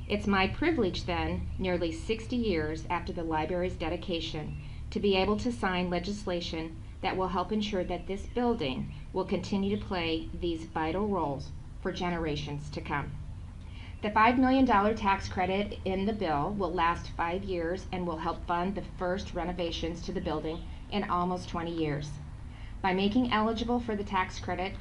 It's my privilege then, nearly 60 years after the library's dedication, to be able to sign legislation that will help ensure that this building will continue to play these vital roles for generations to come. The $5 million tax credit in the bill will last 5 years and will help fund the first renovations to the building in almost 20 years. By making eligible for the tax credit,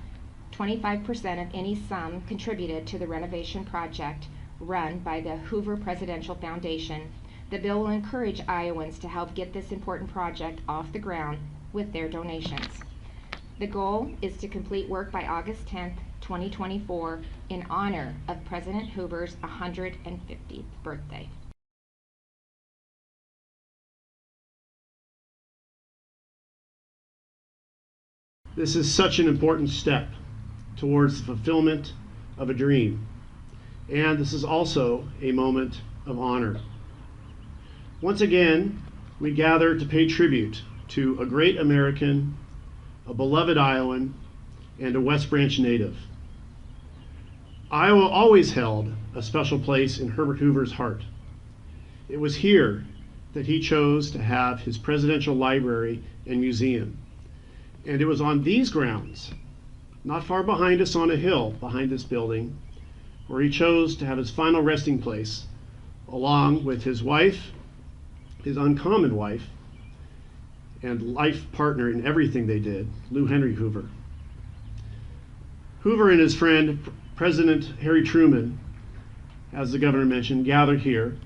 25% of any sum contributed to the renovation project run by the Hoover Presidential Foundation, the bill will encourage Iowans to help get this important project off the ground with their donations. The goal is to complete work by August 10th, 2024, in honor of President Hoover's 150th birthday. This is such an important step towards the fulfillment of a dream. And this is also a moment of honor. Once again, we gather to pay tribute to a great American, a beloved Iowan, and a West Branch native. Iowa always held a special place in Herbert Hoover's heart. It was here that he chose to have his presidential library and museum. And it was on these grounds, not far behind us on a hill behind this building, where he chose to have his final resting place, along with his wife, his uncommon wife, and life partner in everything they did, Lou Henry Hoover. Hoover and his friend, President Harry Truman, as the governor mentioned, gathered here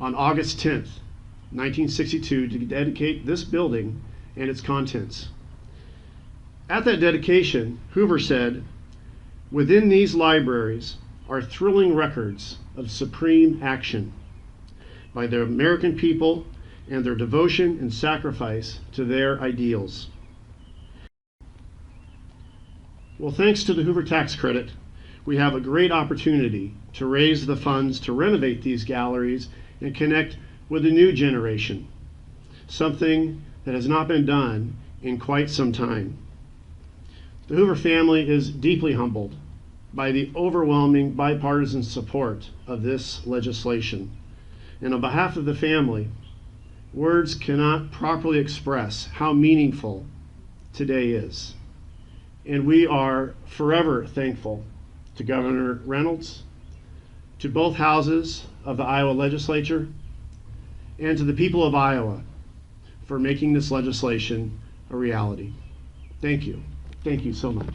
on August 10th, 1962, to dedicate this building and its contents. At that dedication, Hoover said, "Within these libraries are thrilling records of supreme action by the American people and their devotion and sacrifice to their ideals." Well, thanks to the Hoover Tax Credit, we have a great opportunity to raise the funds to renovate these galleries and connect with a new generation, something that has not been done in quite some time. The Hoover family is deeply humbled by the overwhelming bipartisan support of this legislation. And on behalf of the family, words cannot properly express how meaningful today is. And we are forever thankful to Governor Reynolds, to both houses of the Iowa legislature, and to the people of Iowa for making this legislation a reality. Thank you. Thank you so much.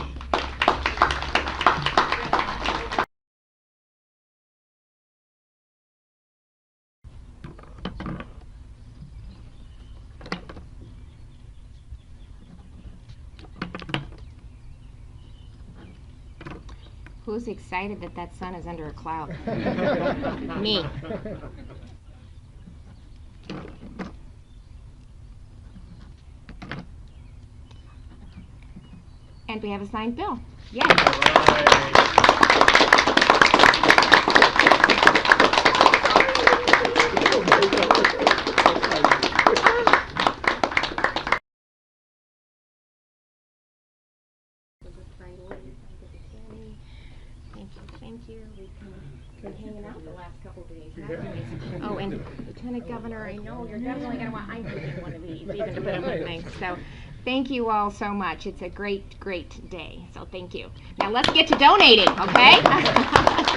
Who's excited that that sun is under a cloud? Me. And we have a signed bill. Yes. Thank you. We've been hanging out the last couple of days, haven't we? Oh, and Lieutenant Governor, I know you're definitely going to want, I'm taking one of these, even to put them with me. So thank you all so much. It's a great, great day. So thank you. Now let's get to donating, okay?